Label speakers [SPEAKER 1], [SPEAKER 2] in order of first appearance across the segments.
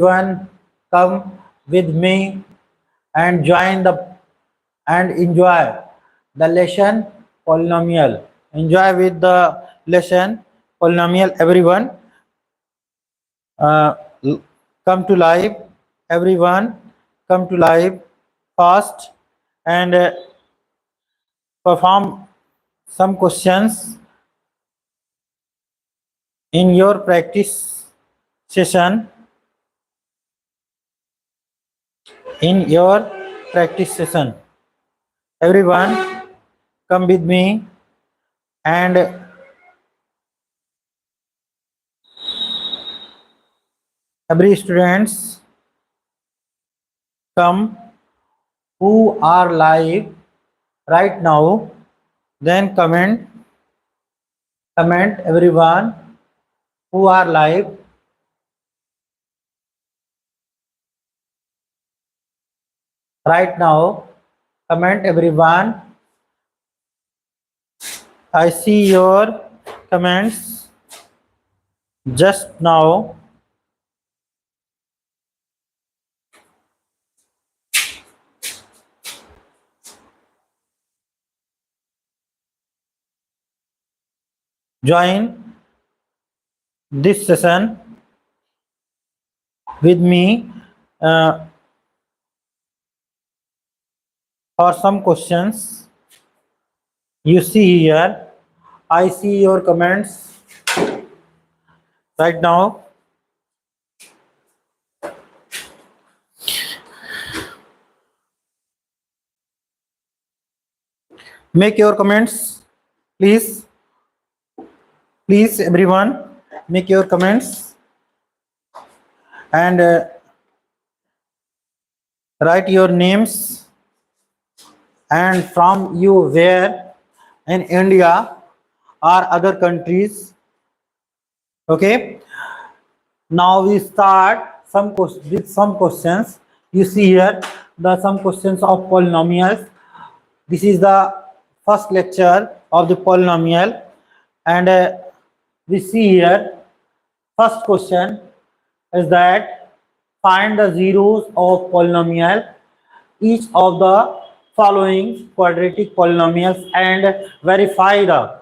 [SPEAKER 1] everyone come with me and join the and enjoy the lesson polynomial. Enjoy with the lesson polynomial, everyone. Uh, Come to live, everyone. Come to live fast and perform some questions in your practice session. In your practice session, everyone come with me and every students come who are live right now, then comment everyone who are live right now, comment everyone. I see your comments just now. Join this session with me for some questions. You see here, I see your comments right now. Make your comments, please. Please, everyone, make your comments and write your names and from you where in India or other countries. Okay. Now we start with some questions. You see here some questions of polynomials. This is the first lecture of the polynomial, and we see here first question is that find the zeros of polynomial each of the following quadratic polynomials and verify the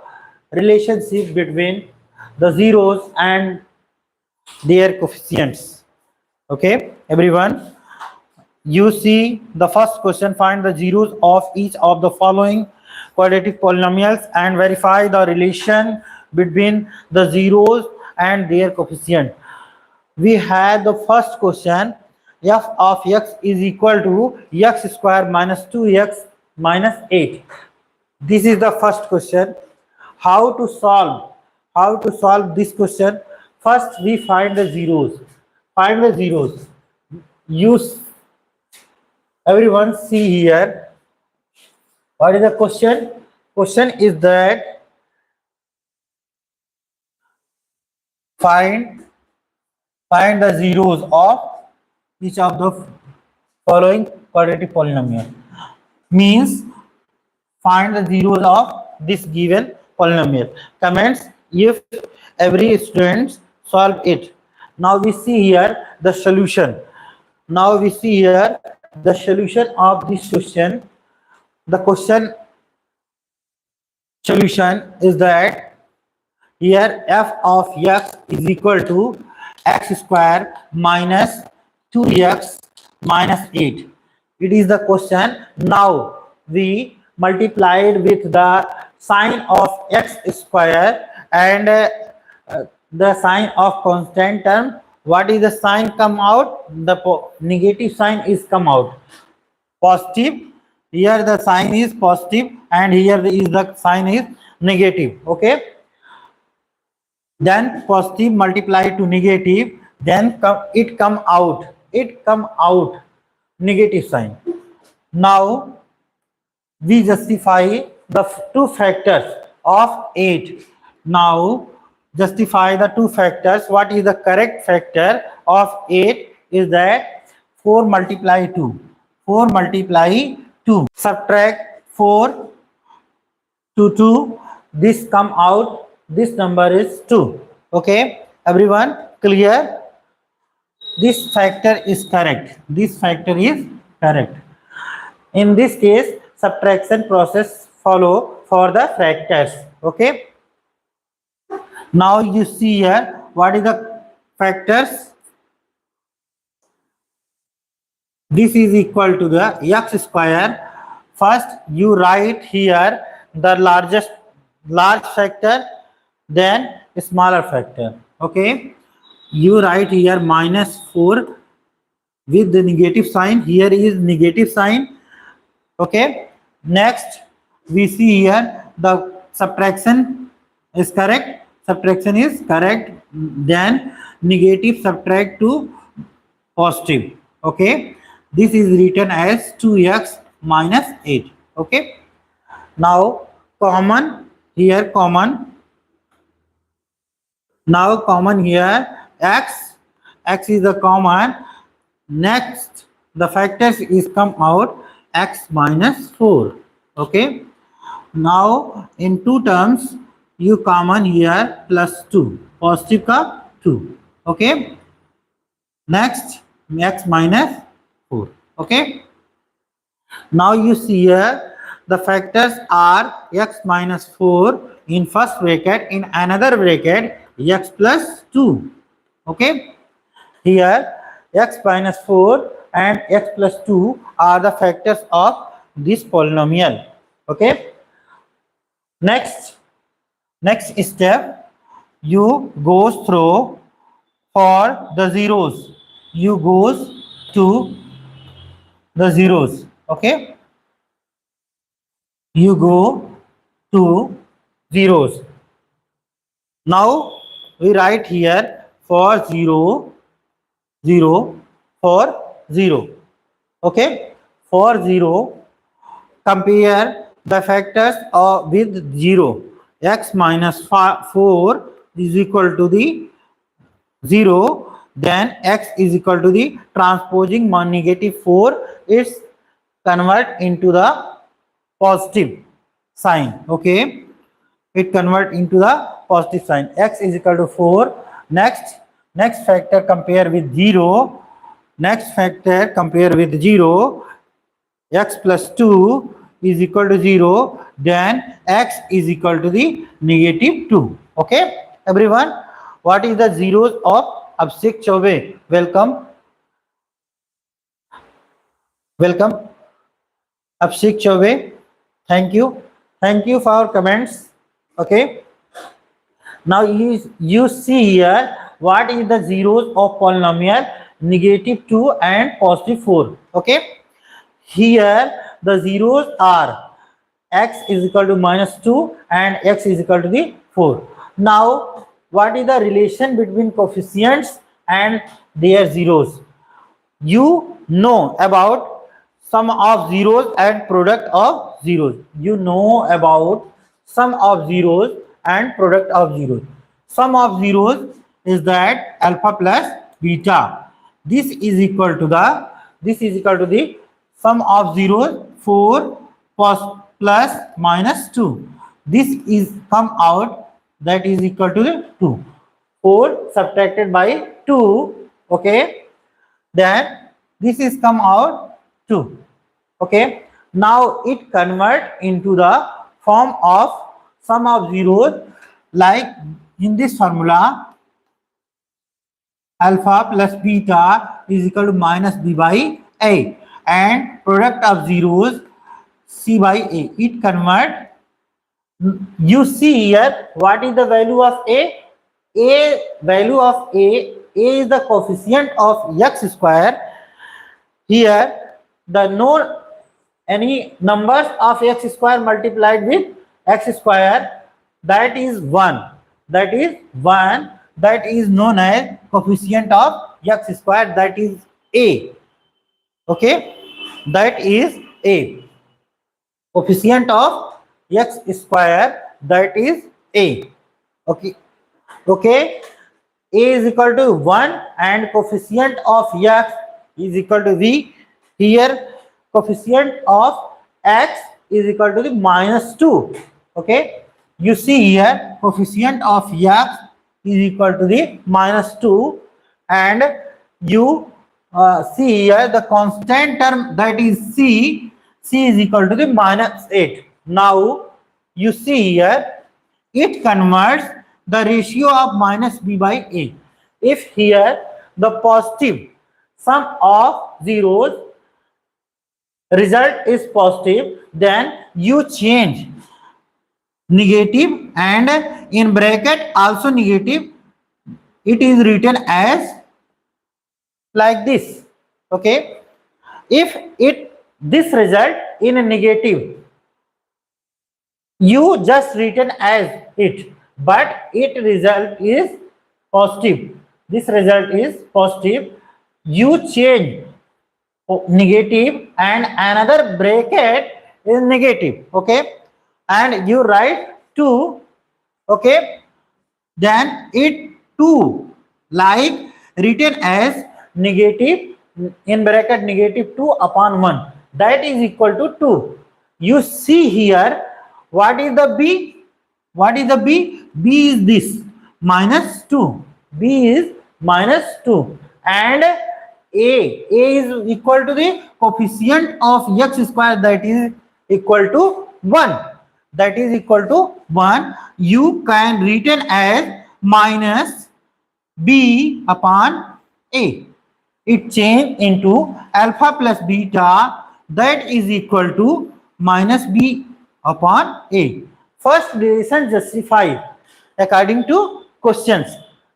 [SPEAKER 1] relationship between the zeros and their coefficients. Okay, everyone, you see the first question, find the zeros of each of the following quadratic polynomials and verify the relation between the zeros and their coefficient. We had the first question, f of x is equal to x square minus 2x minus 8. This is the first question. How to solve this question? First we find the zeros. Find the zeros. Use, everyone see here. What is the question? Question is that find the zeros of each of the following quadratic polynomial. Means find the zeros of this given polynomial. Comments if every student solve it. Now we see here the solution. Now we see here the solution of this question. The question solution is that here f of x is equal to x square minus 2x minus 8. It is the question. Now we multiplied with the sign of x square and the sign of constant term. What is the sign come out? The negative sign is come out. Positive. Here the sign is positive and here is the sign is negative. Okay. Then positive multiply to negative, then it come out negative sign. Now we justify the two factors of 8. Now justify the two factors. What is the correct factor of 8? Is that 4 multiply 2. 4 multiply 2. Subtract 4 to 2. This come out. This number is 2. Okay, everyone, clear? this factor is correct. This factor is correct. In this case, subtraction process follow for the factors. Okay. Now you see here what is the factors. This is equal to the x square. First you write here the large factor, then a smaller factor. Okay. You write here -4 with the negative sign. Here is negative sign. Okay. Next we see here the subtraction is correct. Subtraction is correct. Then negative subtract to positive. Okay. This is written as 2x minus 8. Okay. Now common here, common. Now common here x. X is the common. Next the factors is come out x minus 4. Okay. Now in two terms you common here plus 2. Positive ka 2. Okay. Next x minus 4. Okay. Now you see here the factors are x minus 4 in first bracket, in another bracket x plus 2. Okay. Here x minus 4 and x plus 2 are the factors of this polynomial. Okay. Next step, you goes through for the zeros. You goes to the zeros. Okay. You go to zeros. Now we write here for 0, 0, for 0. Okay. For 0, compare the factors with 0. X minus 4 is equal to the 0. Then x is equal to the transposing negative 4. It's convert into the positive sign. Okay. It convert into the positive sign. X is equal to 4. Next factor compare with 0. Next factor compare with 0. X plus 2 is equal to 0. Then x is equal to the negative 2. Okay. Everyone, what is the zeros of Abhishek Chaube? Welcome. Welcome. Abhishek Chaube. Thank you. Thank you for comments. Okay. Now you see here what is the zeros of polynomial negative 2 and positive 4. Okay. Here the zeros are x is equal to -2 and x is equal to the 4. Now what is the relation between coefficients and their zeros? You know about sum of zeros and product of zeros. You know about sum of zeros and product of zeros. Sum of zeros is that alpha plus beta. This is equal to the sum of zeros 4 plus -2. This is come out, that is equal to the 2. 4 subtracted by 2. Okay. Then this is come out 2. Okay. Now it convert into the form of sum of zeros, like in this formula alpha plus beta is equal to -b by a, and product of zeros c by a. It convert. You see here what is the value of a? Value of a is the coefficient of x square. Here the no any numbers of x square multiplied with x square, that is 1. That is 1. That is known as coefficient of x square, that is a. Okay. That is a. Coefficient of x square, that is a. Okay. Okay. A is equal to 1 and coefficient of x is equal to v. Here coefficient of x is equal to the -2. Okay. You see here coefficient of x is equal to the -2 and you see here the constant term, that is c is equal to the minus 8. Now you see here it converts the ratio of minus b by a. If here the positive sum of zeros result is positive, then you change negative and in bracket also negative, it is written as like this. Okay, if it this result in a negative, you just written as it, but it result is positive, this result is positive, you change negative and another bracket is negative. Okay, and you write 2. Okay, then it 2 like written as negative in bracket negative 2 upon 1, that is equal to 2. You see here what is the b, what is the b, b is this minus 2, b is minus 2, and a is equal to the coefficient of x square, that is equal to 1, that is equal to 1. You can written as minus b upon a. It change into alpha plus beta, that is equal to minus b upon a. First relation justified according to questions.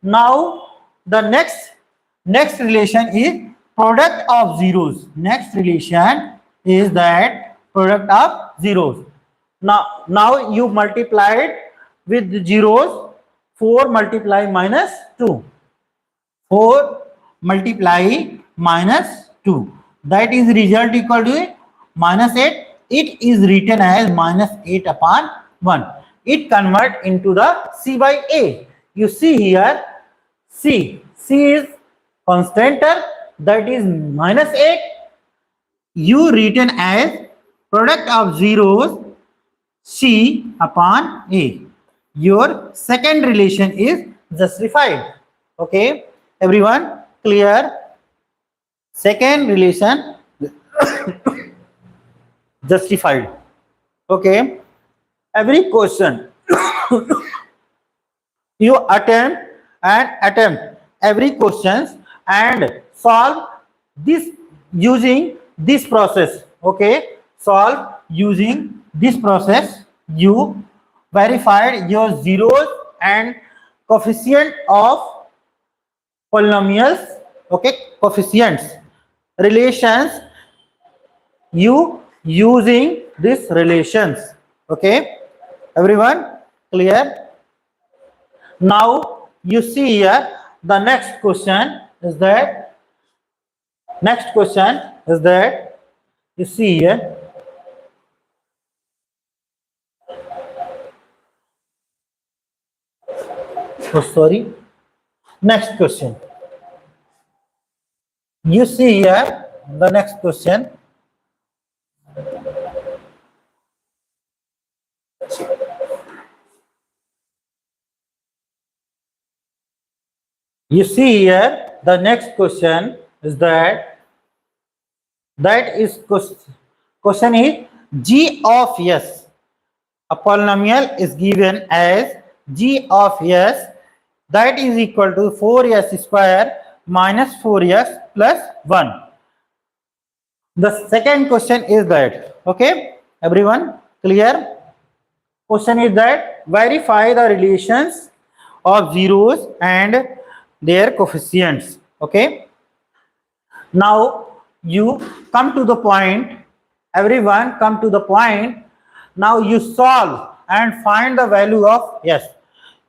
[SPEAKER 1] Now the next relation is product of zeros. Next relation is that product of zeros. Now you multiplied with the zeros. 4 multiply minus 2, 4 multiply minus 2, that is result equal to minus 8. It is written as minus 8 upon 1. It convert into the c by a. You see here c is constant term, that is minus 8. You written as product of zeros c upon a. Your second relation is justified. Okay, everyone clear? Second relation justified. Okay, every question you attempt every questions and solve this using this process. Okay, solve using this process. You verified your zeros and coefficient of polynomials. Okay, coefficients relations, you using these relations. Okay, everyone clear? Now you see here the next question is that you see here next question. You see here the next question. You see here the next question is question is g of s. A polynomial is given as g of s, that is equal to 4s square minus 4s plus 1. The second question is that, okay, everyone clear? Question is that verify the relations of zeros and their coefficients. Okay, now you come to the point, everyone come to the point. Now you solve and find the value of s.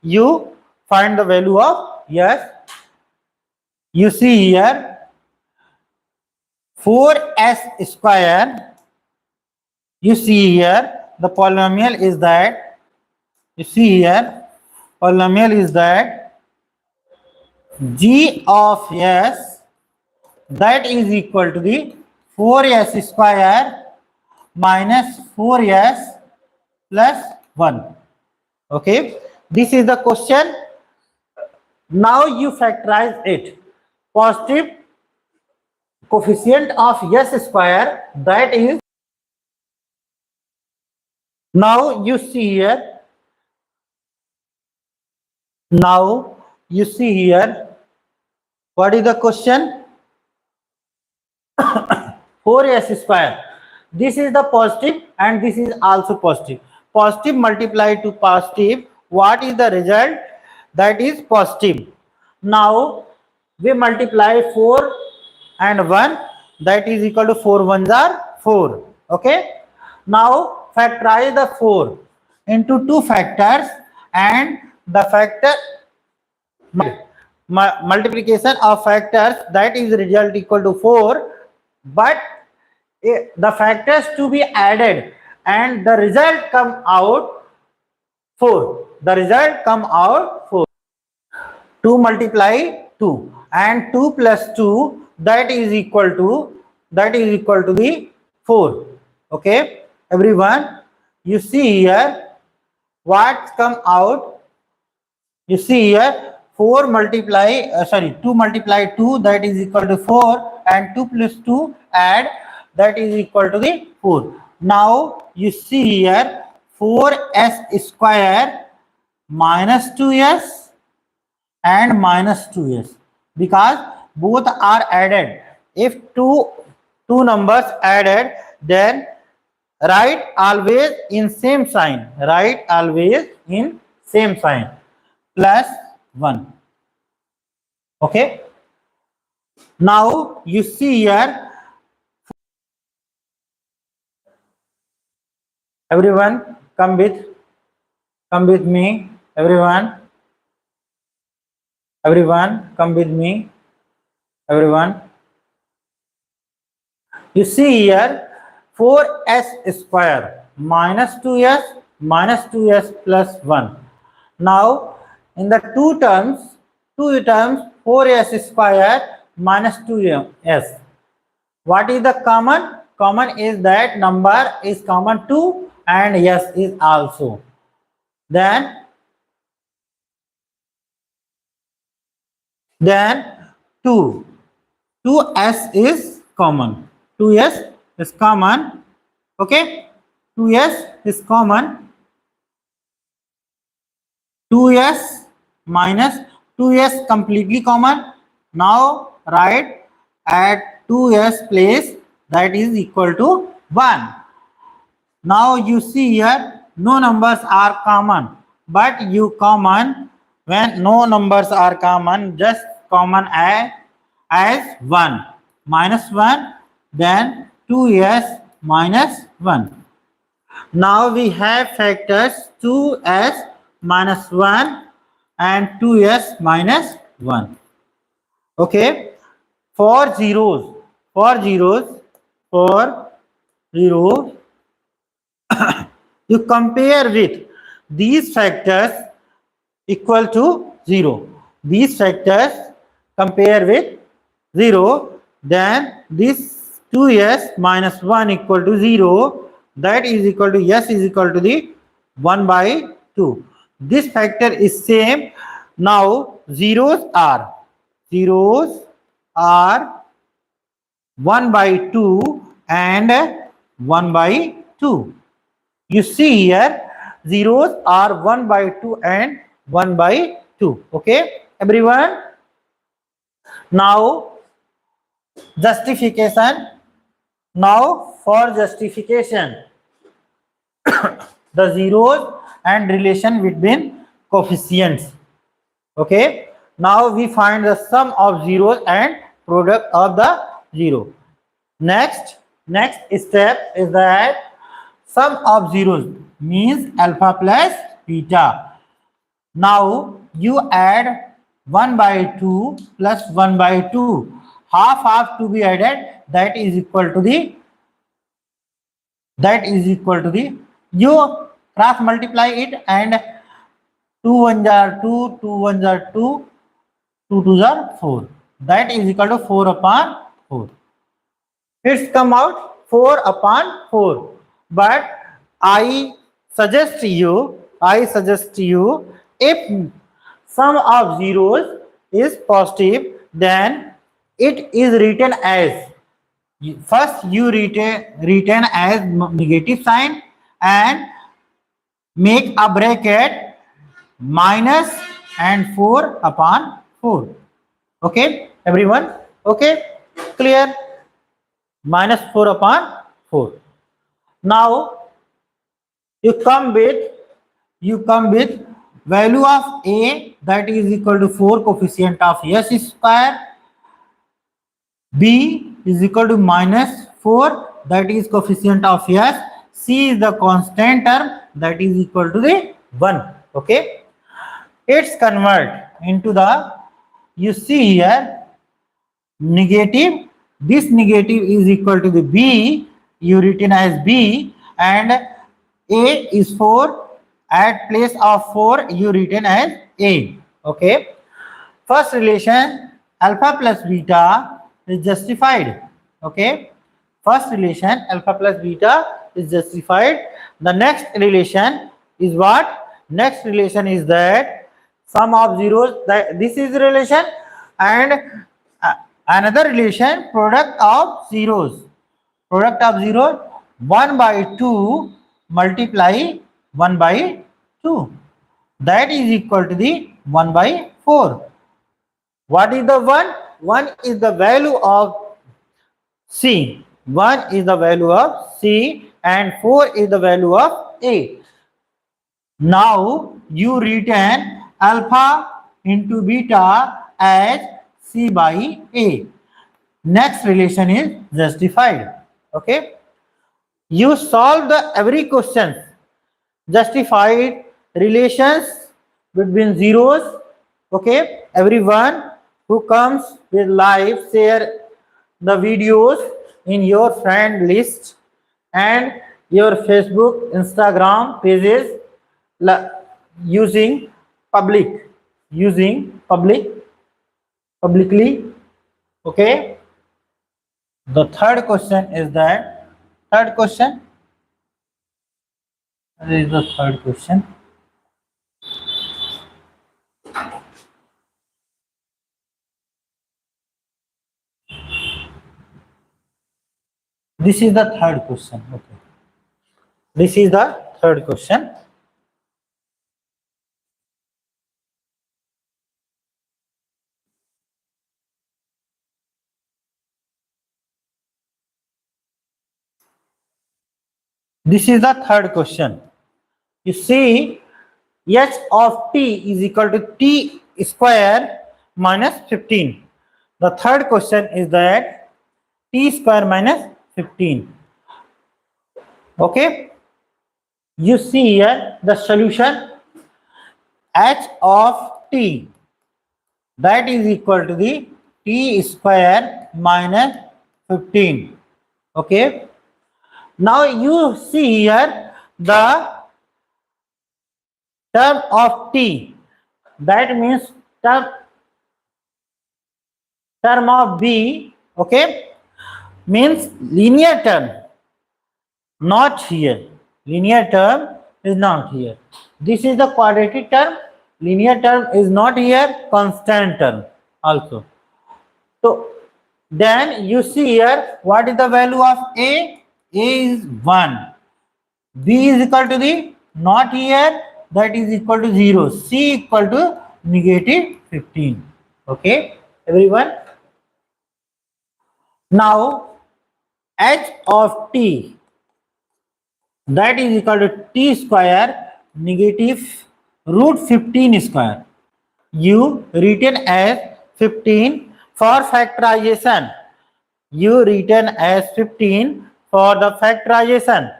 [SPEAKER 1] You find the value of s. You see here 4s square. You see here the polynomial is that, you see here polynomial is that g of s, that is equal to the 4s square minus 4s plus 1. Okay, this is the question. Now you factorize it. Positive coefficient of s square, that is, now you see here, now you see here, what is the question? 4s square. This is the positive and this is also positive. Positive multiplied to positive, what is the result? That is positive. Now we multiply 4 and 1, that is equal to 4 ones are 4. Okay. Now factorize the 4 into 2 factors, and the factor multiplication of factors, that is result equal to 4, but the factors to be added and the result come out 4. The result come out 4. 2 multiply 2 and 2 plus 2, that is equal to the 4. Okay, everyone, you see here what come out. You see here 4 multiply 2 multiply 2, that is equal to 4, and 2 plus 2 add, that is equal to the 4. Now you see here 4s square minus 2s and minus 2s, because both are added. If two numbers added, then write always in same sign. Write always in same sign. Plus 1. Okay. Now you see here, everyone come with me. Everyone come with me. Everyone, you see here 4s square minus 2s plus 1. Now in the two terms 4s square minus 2s, what is the common? Common is that number is common 2 and s is also. Then 2s is common. 2s is common. Okay, 2s is common. 2s minus 2s completely common. Now write at 2s place, that is equal to 1. Now you see here no numbers are common, but you common when no numbers are common, just common as 1. Minus 1, then 2s minus 1. Now we have factors 2s minus 1 and 2s minus 1. Okay, for zeros you compare with these factors equal to 0. These factors compare with 0, then this 2s minus 1 equal to 0, that is equal to s is equal to the 1 by 2. This factor is same. Now zeros are 1 by 2 and 1 by 2. You see here zeros are 1 by 2 and 1 by 2. Okay, everyone. Now justification. Now for justification, the zeros and relation between coefficients. Okay, now we find the sum of zeros and product of the zero. Next step is that sum of zeros means alpha plus beta. Now you add 1 by 2 plus 1 by 2. Half to be added, that is equal to the you cross multiply it, and 2 1s are 2, 2 1s are 2, 2 2s are 4. That is equal to 4 upon 4. It's come out 4 upon 4. But I suggest you, if sum of zeros is positive, then it is written as First you retain as negative sign and make a bracket minus and 4 upon 4. Okay, everyone? Okay, clear? Minus 4 upon 4. Now you come with value of a, that is equal to 4 coefficient of s square, b is equal to minus 4, that is coefficient of s, c is the constant term, that is equal to the 1. Okay, it's convert into the, you see here, negative, this negative is equal to the b, you written as b, and a is 4, at place of 4 you written as a. Okay, first relation alpha plus beta is justified. Okay, first relation alpha plus beta is justified. The next relation is what? Next relation is that sum of zeros, that this is relation, and another relation product of zeros. Product of zeros, 1 by 2 multiply 1 by 2, that is equal to the 1 by 4. What is the 1? 1 is the value of C. 1 is the value of C and 4 is the value of A. Now you retain alpha into beta as C by A. Next relation is justified. Okay. You solve the every question. Justified relations between zeros. Okay. Everyone who comes with live, share the videos in your friend list and your Facebook, Instagram pages using publicly. Okay, the third question is that third question this is the third question. This is the third question. Okay, this is the third question. This is the third question. You see, h of t is equal to t square minus 15. The third question is that t square minus 15. Okay, you see here the solution, h of t, that is equal to the t square minus 15. Okay, now you see here the term of t, that means term of b. Okay, means linear term, not here. Linear term is not here. This is the quadratic term. Linear term is not here. Constant term also. So then you see here, what is the value of a? A is 1. B is equal to the, not here, that is equal to 0. C equal to negative 15. Okay, everyone. Now h of t, that is equal to t square negative root 15 square. You written as 15 for factorization. You written as 15 for the factorization.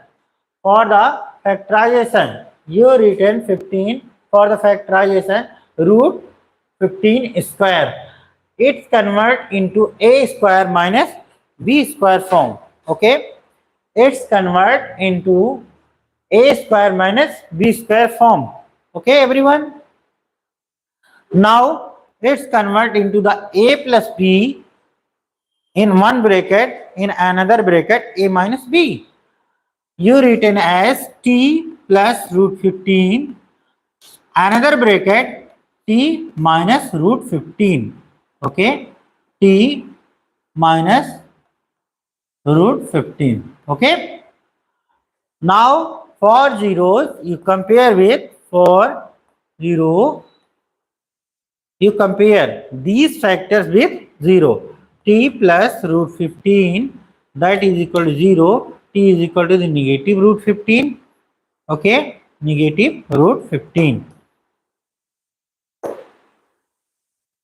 [SPEAKER 1] For the factorization, you written 15 for the factorization, root 15 square. It convert into a square minus b square form. Okay, it's convert into a square minus b square form. Okay, everyone. Now it's convert into the a plus b in one bracket, in another bracket a minus b. You written as t plus root 15, another bracket t minus root 15. Okay, t minus root 15. Okay. Now for zeros, you compare with for 0, you compare these factors with 0. T plus root 15, that is equal to 0. T is equal to the negative root 15. Okay, negative root 15.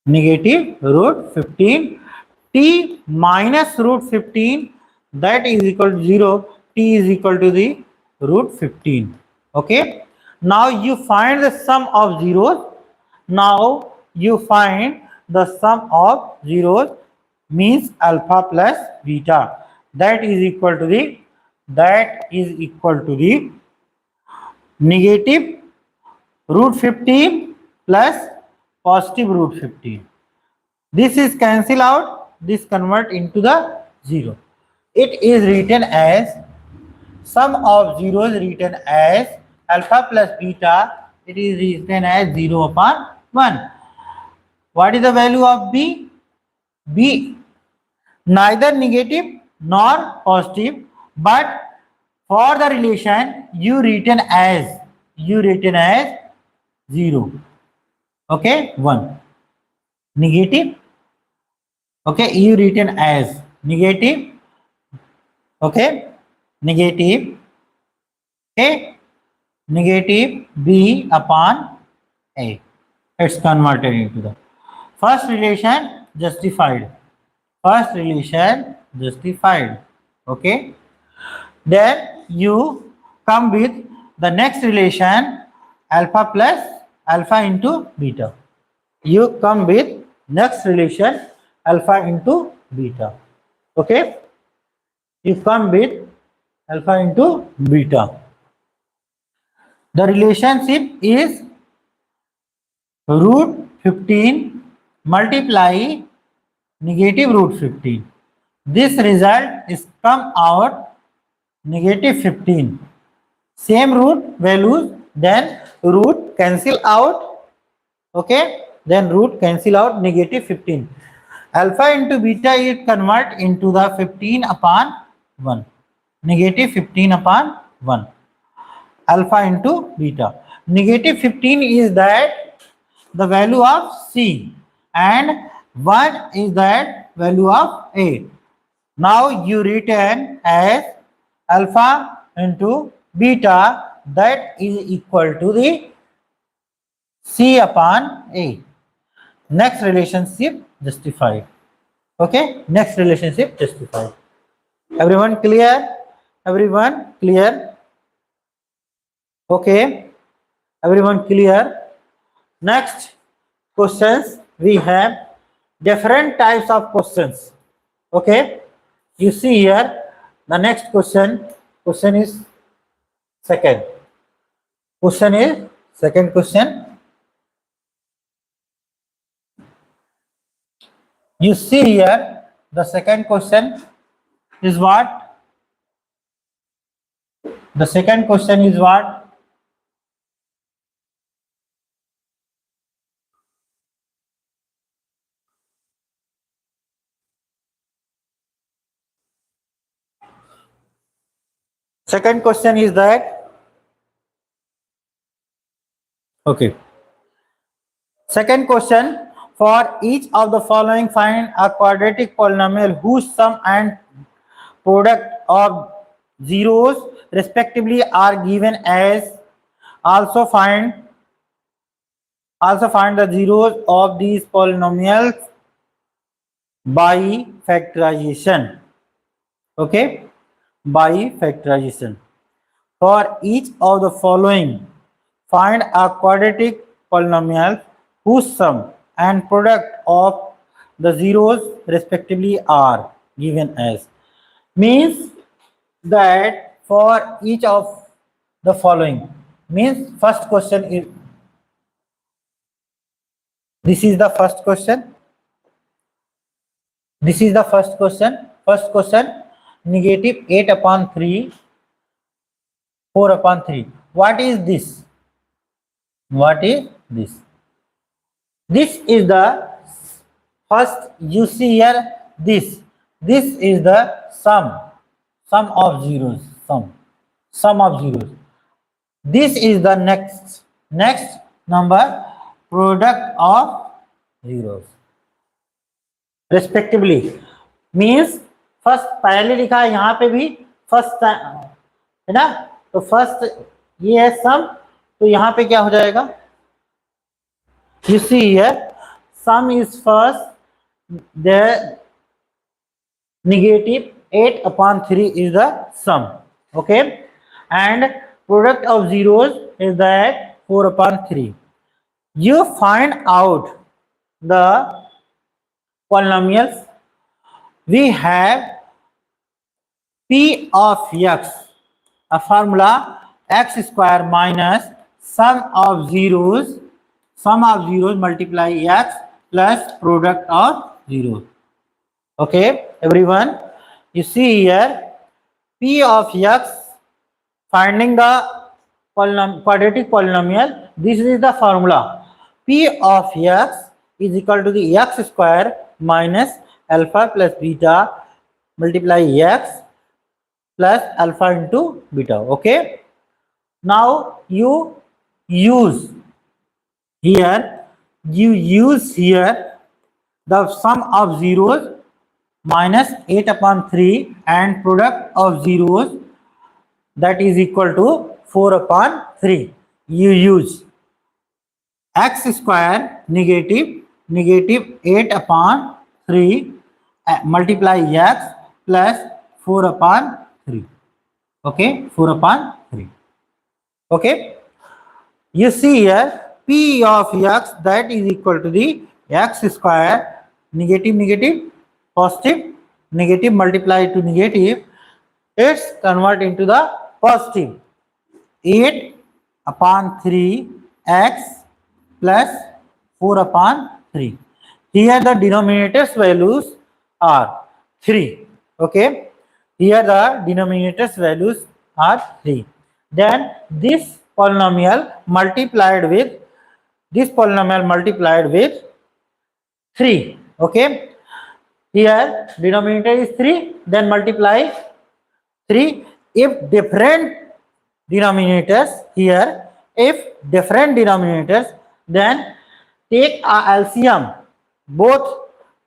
[SPEAKER 1] Negative root 15. T minus root 15, that is equal to 0. T is equal to the root 15. Okay. Now you find the sum of zeros. Now you find the sum of zeros, means alpha plus beta, that is equal to the negative root 15 plus positive root 15. This is cancel out, this convert into the 0. It is written as sum of zeros written as alpha plus beta. It is written as 0 upon 1. What is the value of b? B neither negative nor positive, but for the relation you written as 0. Okay, 1 negative. Okay, you written as negative. Okay, negative. Okay, negative b upon a. It's converted into the first relation justified. First relation justified. Okay, then you come with the next relation, alpha plus alpha into beta. You come with next relation, alpha into beta. Okay, you come with alpha into beta. The relationship is root 15 multiply negative root 15. This result is come out negative 15. Same root values, then root cancel out. Okay, then root cancel out negative 15. Alpha into beta it convert into the 15 upon 1. Negative 15 upon 1. Alpha into beta. Negative 15 is that the value of C and 1 is that value of A. Now you written as alpha into beta, that is equal to the C upon A. Next relationship justified. Okay, next relationship justified. Everyone clear? Everyone clear? Okay, everyone clear? Next questions, we have different types of questions. Okay, you see here the next question is second. Question is second question. You see here the second question is what? The second question is what? Second question is that, okay. Second question, for each of the following find a quadratic polynomial whose sum and product of zeros respectively are given as. Also find the zeros of these polynomials by factorization. Okay, by factorization. For each of the following, find a quadratic polynomial whose sum and product of the zeros respectively are given as. Means that for each of the following, means first question is, this is the first question. This is the first question. First question, negative 8 upon 3, 4 upon 3. What is this? What is this? This is the first, you see here, this is the sum. sum of zeros, sum of zeros. This is the next number, product of zeros respectively. Means first पहले लिखा है, यहाँ पे भी first है ना, तो first ये है सम, तो यहाँ पे क्या हो जाएगा, you see here sum is first, the negative 8/3 is the sum, okay, and product of zeros is that 4/3. You find out the polynomials. We have P of x, a formula x square minus sum of zeros multiply x plus product of zeros. Okay, everyone, you see here P of x, finding the quadratic polynomial. This is the formula. P of x is equal to the x square minus alpha plus beta multiply x plus alpha into beta. Okay, now you use here the sum of zeros minus 8/3 and product of zeros, that is equal to 4/3. You use x square negative 8/3 multiply x plus 4/3. Okay, 4/3. Okay, you see here P of x, that is equal to the x square negative positive negative multiply to negative, it's convert into the positive 8/3 x plus 4/3. Here the denominators values are 3. Okay, here the denominators values are 3. Then this polynomial multiplied with 3. Okay, here denominator is 3, then multiply 3. If different denominators, then take a LCM both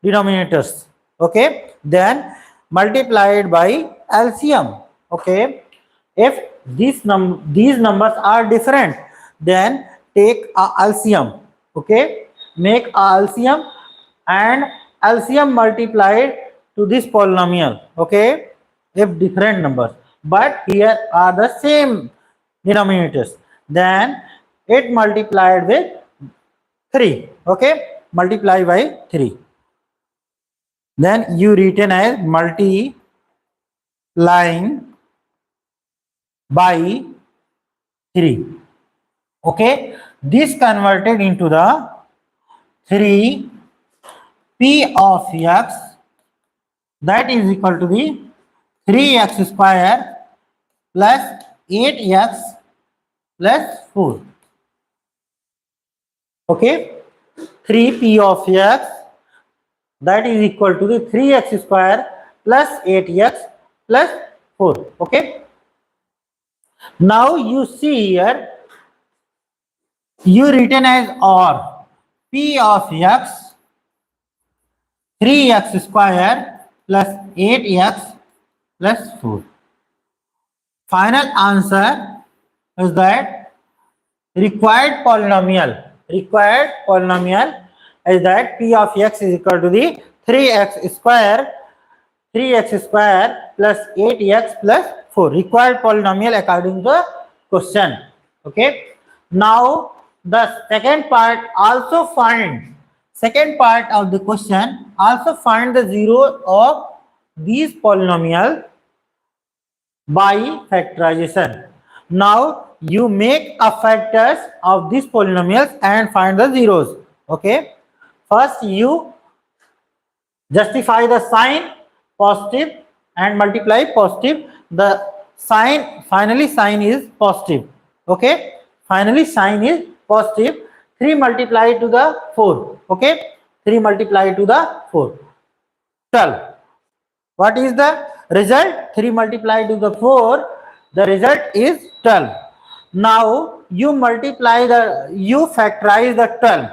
[SPEAKER 1] denominators. Okay, then multiplied by LCM. Okay, if these numbers are different, then take a LCM. Okay, make a LCM and LCM multiplied to this polynomial. Okay, if different numbers, but here are the same denominators, then it multiplied with 3. Okay, multiply by 3, then you written as multiplying by 3. Okay, this converted into the 3 P of x, that is equal to the 3x square plus 8x plus 4. Okay, 3P of x, that is equal to the 3x square plus 8x plus 4. Okay, now you see here, you written as or P of x 3x square plus 8x plus 4. Final answer is that required polynomial is that P of x is equal to the 3x square plus 8x plus 4. Required polynomial according to the question. Okay, now the second part of the question also find the zero of these polynomial by factorization. Now you make a factors of these polynomials and find the zeros. Okay, first you justify the sign positive and multiply positive. The sign, finally sign is positive. Okay, finally sign is positive. 3 multiplied to the 4. Okay, 3 multiplied to the 4, 12. What is the result 3 multiplied to the 4, the result is 12. Now you factorize the 12.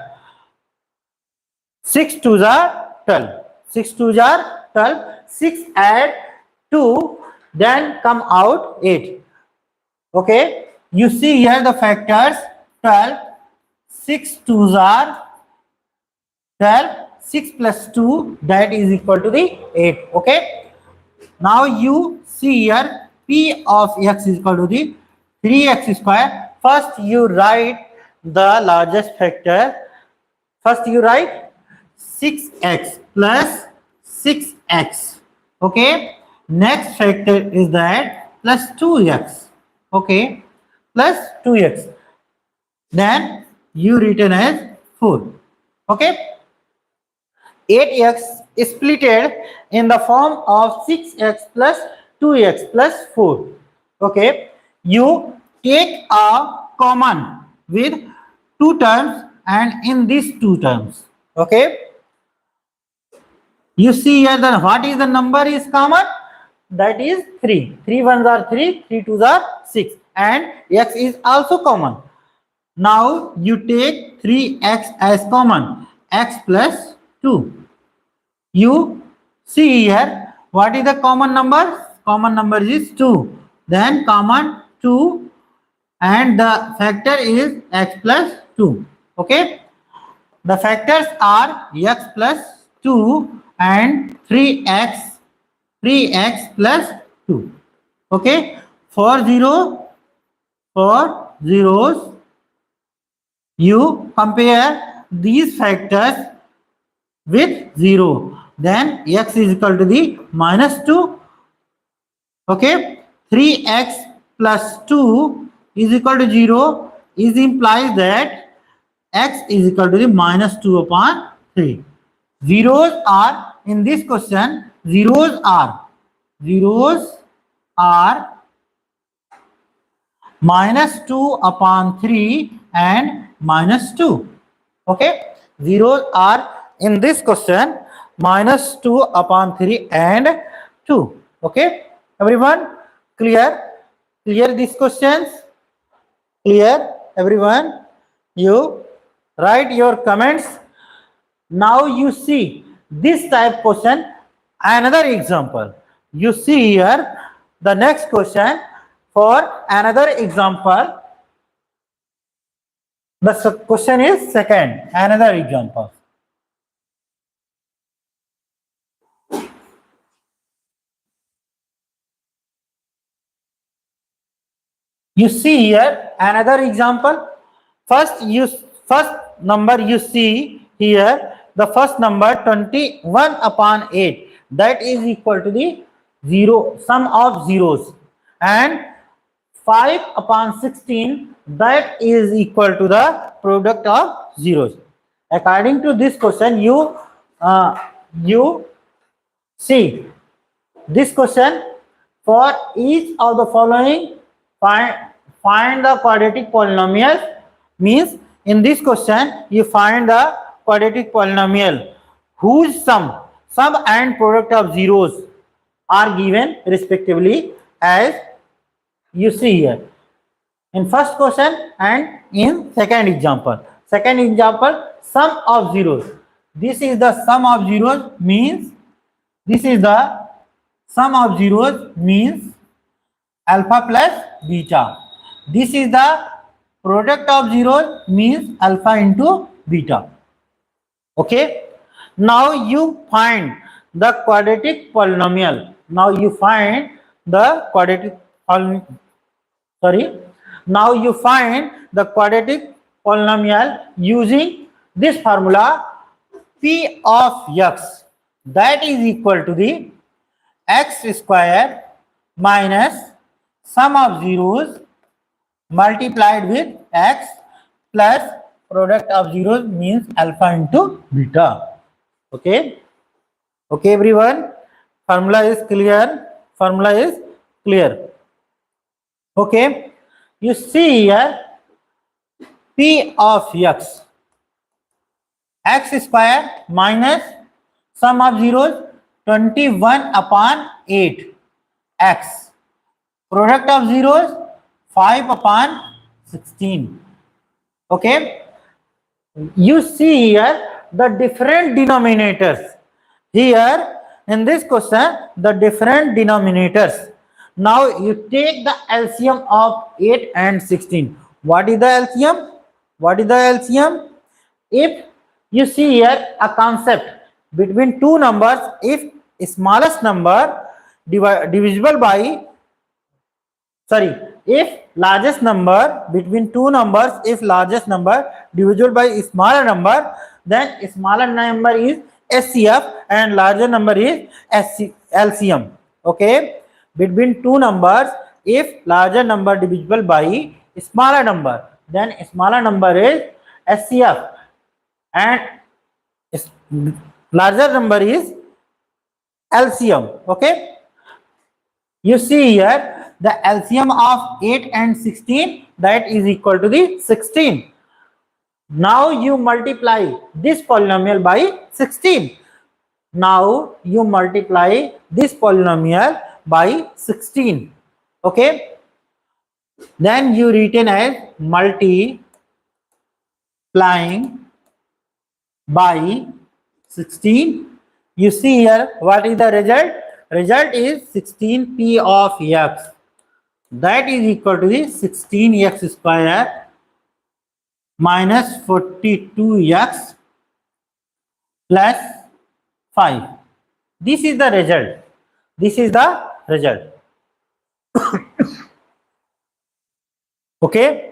[SPEAKER 1] 6 2s are 12. 6 2s are 12. 6 add 2, then come out 8. Okay, you see here the factors 12. 6 2s are 12. 6 plus 2, that is equal to the 8. Okay, now you see here p of x is equal to the 3x square. First you write the largest factor. First you write 6x plus 6x. Okay, next factor is that plus 2x. Okay, plus 2x, then you written as 4. Okay, 8x is splitted in the form of 6x plus 2x plus 4. Okay, you take a common with two terms, and in these two terms, okay, you see here that what is the number is common, that is 3. 3 ones are 3, 3 twos are 6, and x is also common. Now you take 3x as common, x plus 2. You see here what is the common number? Common number is 2. Then common 2, and the factor is x plus 2. Okay, the factors are x plus 2 and 3x plus 2. Okay, for zeros, you compare these factors with 0, then x is equal to the minus 2. Okay, 3x plus 2 is equal to 0 is implies that x is equal to the minus 2 upon 3. Zeros are in this question, zeros are minus 2 upon 3 and minus 2. Okay, zeros are in this question minus 2 upon 3 and 2. Okay, everyone, clear these questions? Clear, everyone? You write your comments. Now you see this type question, another example. You see here the next question for another example. The question is second, another example. You see here another example. First number you see here, the first number 21 upon 8, that is equal to the sum of zeros, and 5 upon 16, that is equal to the product of zeros. According to this question, you see this question. For each of the following, find the quadratic polynomial. Means in this question you find the quadratic polynomial whose sum and product of zeros are given respectively, as you see here in first question and in second example. Second example, sum of zeros. This is the sum of zeros, means this is the sum of zeros means alpha plus beta. This is the product of zeros, means alpha into beta. Okay, now you find the quadratic polynomial. Now you find the quadratic polynomial using this formula p of x, that is equal to the x square minus sum of zeros multiplied with x plus product of zeros, means alpha into beta. Okay, everyone, formula is clear. Okay, you see here p of x square minus sum of zeros 21 upon 8. x. Product of zeros 5 upon 16. Okay. You see here the different denominators. Here in this question, the different denominators. Now you take the LCM of 8 and 16. What is the LCM? What is the LCM? If you see here a concept between two numbers, if smallest number divisible by, sorry, if largest number between two numbers, if largest number divisible by smaller number, then smaller number is SCF and larger number is LCM. Okay, between two numbers, if larger number divisible by smaller number, then smaller number is SCF and larger number is LCM. Okay, you see here the LCM of 8 and 16, that is equal to the 16. Now you multiply this polynomial by 16. Now you multiply this polynomial by 16. Okay, then you written as multiplying by 16. You see here what is the result? Result is 16p of x, that is equal to the 16x square minus 42x plus 5. This is the result. This is the result. Okay,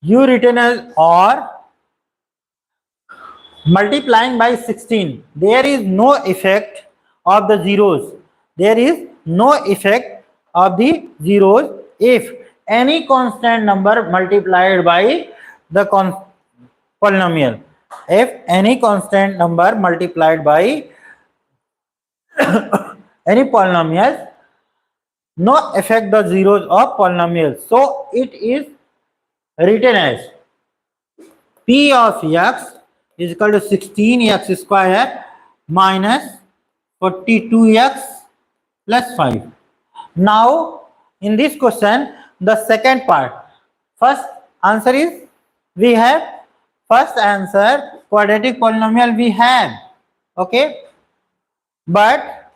[SPEAKER 1] you written as or multiplying by 16. There is no effect of the zeros. There is no effect of the zeros if any constant number multiplied by the polynomial. If any constant number multiplied by any polynomial, no affect the zeros of polynomial. So it is written as p of x is equal to 16x square minus 42x plus 5. Now in this question, the second part, first answer is we have, first answer quadratic polynomial we have. Okay, but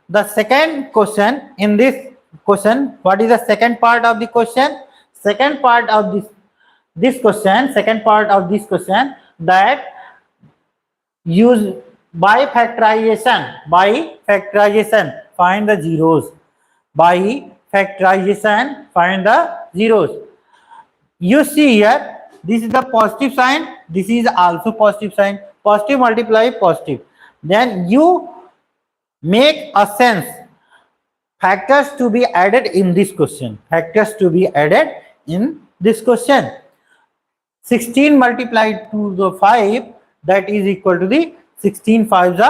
[SPEAKER 1] the second question, in this question, what is the second part of the question? Second part of this question, second part of this question, that use by factorization find the zeros. By factorization find the zeros. You see here, this is the positive sign, this is also positive sign, positive multiply positive. Then you make a sense factors to be added in this question. Factors to be added in this question. 16 multiplied to the 5, that is equal to the 16 5s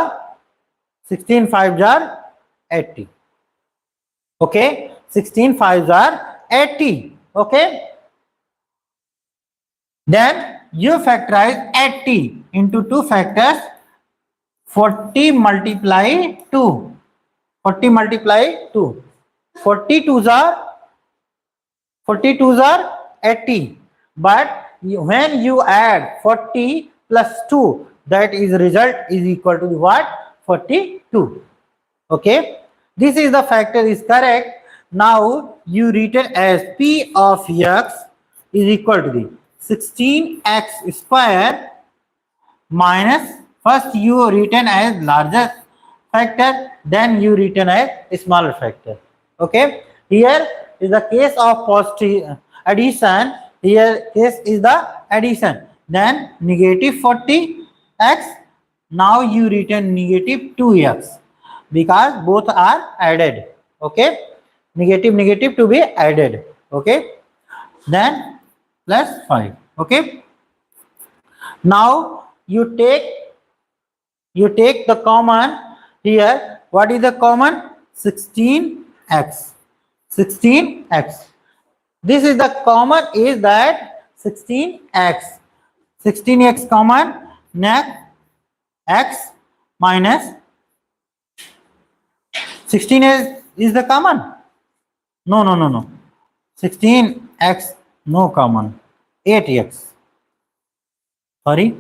[SPEAKER 1] are 80. Okay, 16 5s are 80. Okay, then you factorize 80 into two factors. 40 multiply 2. 40 multiply 2. 42s are 80. But when you add 40 plus 2, that is result is equal to what? 42. Okay, this is the factor is correct. Now you written as p of x is equal to the 16x square minus, first you written as larger factor, then you written as smaller factor. Okay, here is the case of positive addition. Here case is the addition. Then negative 40x. Now you written negative 2x because both are added. Okay, negative negative to be added. Okay, then plus 5. Okay, now you take the common here. What is the common? 16x. 16x. This is the common is that 16x. 16x common. Next x minus 16 is is the common? No, no, no, no. 16x no common. 8x. Sorry.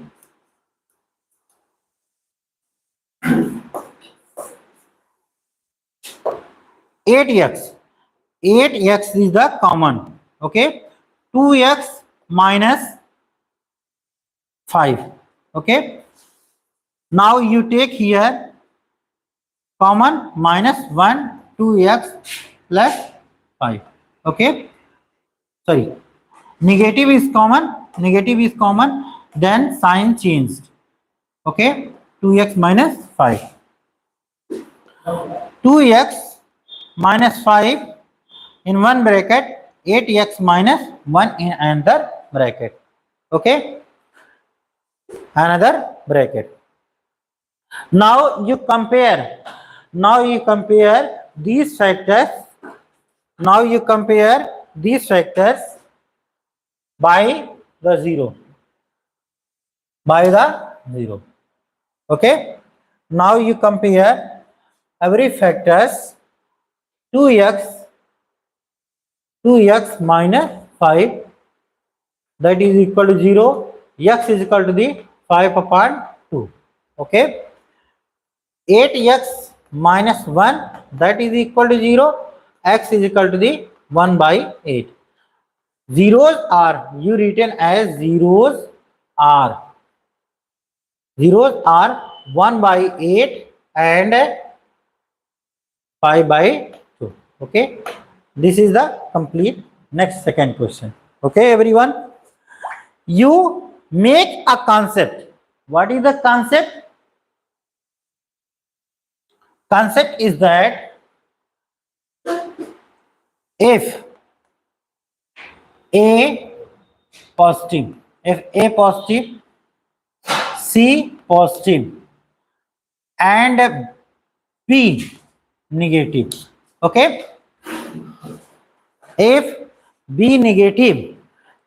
[SPEAKER 1] 8x. 8x is the common. Okay. 2x minus 5. Okay. Now you take here common minus 1, 2x plus 5. Okay. Sorry. Negative is common. Negative is common. Then sign changed. Okay. 2x minus 5. 2x minus 5 in one bracket, 8x minus 1 in another bracket. Okay. Another bracket. Now you compare. Now you compare these factors. Now you compare these factors by the 0. By the 0. Okay. Now you compare every factors 2x minus 5, that is equal to 0. X is equal to the 5 upon 2. Okay. 8x minus 1, that is equal to 0. X is equal to the 1 by 8. Zeros are you written as zeros are 1 by 8 and 5 by 2. Okay. This is the complete. Next second question. Okay, everyone. You make a concept. What is the concept? Concept is that if A positive, if A positive, C positive and B negative. Okay. If B negative,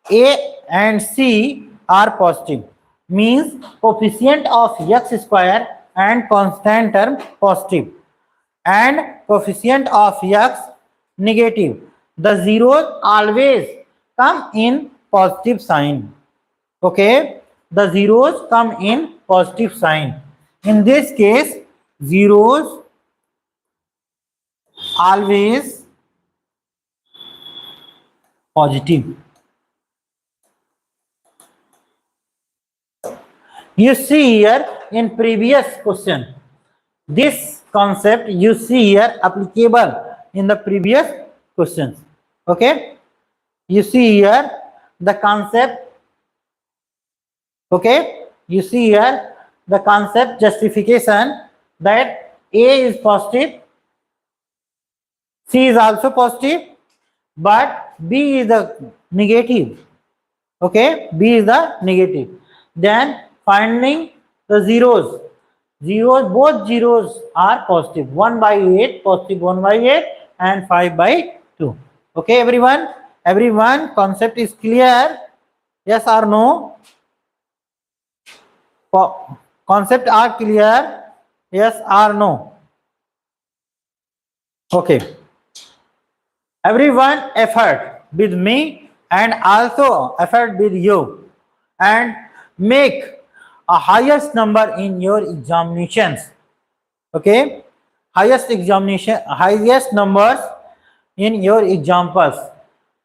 [SPEAKER 1] A and C are positive, means coefficient of x square and constant term positive and coefficient of x negative. The zeros always come in positive sign. Okay, the zeros come in positive sign. In this case, zeros always positive. You see here in previous question, this concept you see here applicable in the previous questions. Okay, you see here the concept. Okay, you see here the concept justification that A is positive, C is also positive, but B is the negative. Okay, B is the negative. Then finding the zeros. Both zeros are positive. 1 by 8, positive 1 by 8 and 5 by 2. Okay, everyone? Everyone, concept is clear? Yes or no? Concept are clear? Yes or no? Okay. Everyone effort with me and also effort with you and make a highest number in your examinations. Okay, highest numbers in your examples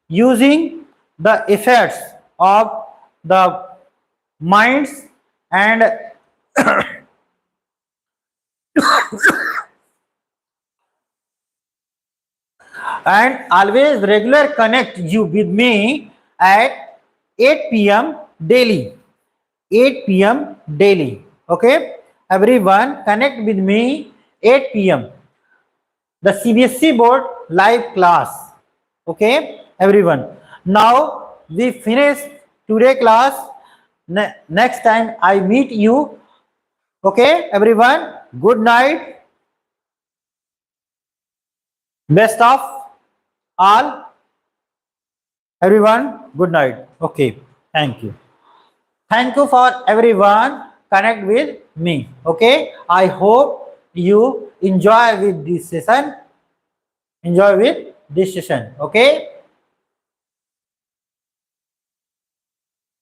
[SPEAKER 1] using the effects of the minds and and always regular connect you with me at 8 p.m. daily. 8 p.m. daily. Okay, everyone connect with me 8 p.m. the CBSE board live class. Okay, everyone. Now we finish today class. Next time I meet you. Okay, everyone. Good night. Best of all. Everyone, good night. Okay, thank you. Thank you for everyone connect with me. Okay, I hope you enjoy with this session. enjoy with this session. Okay.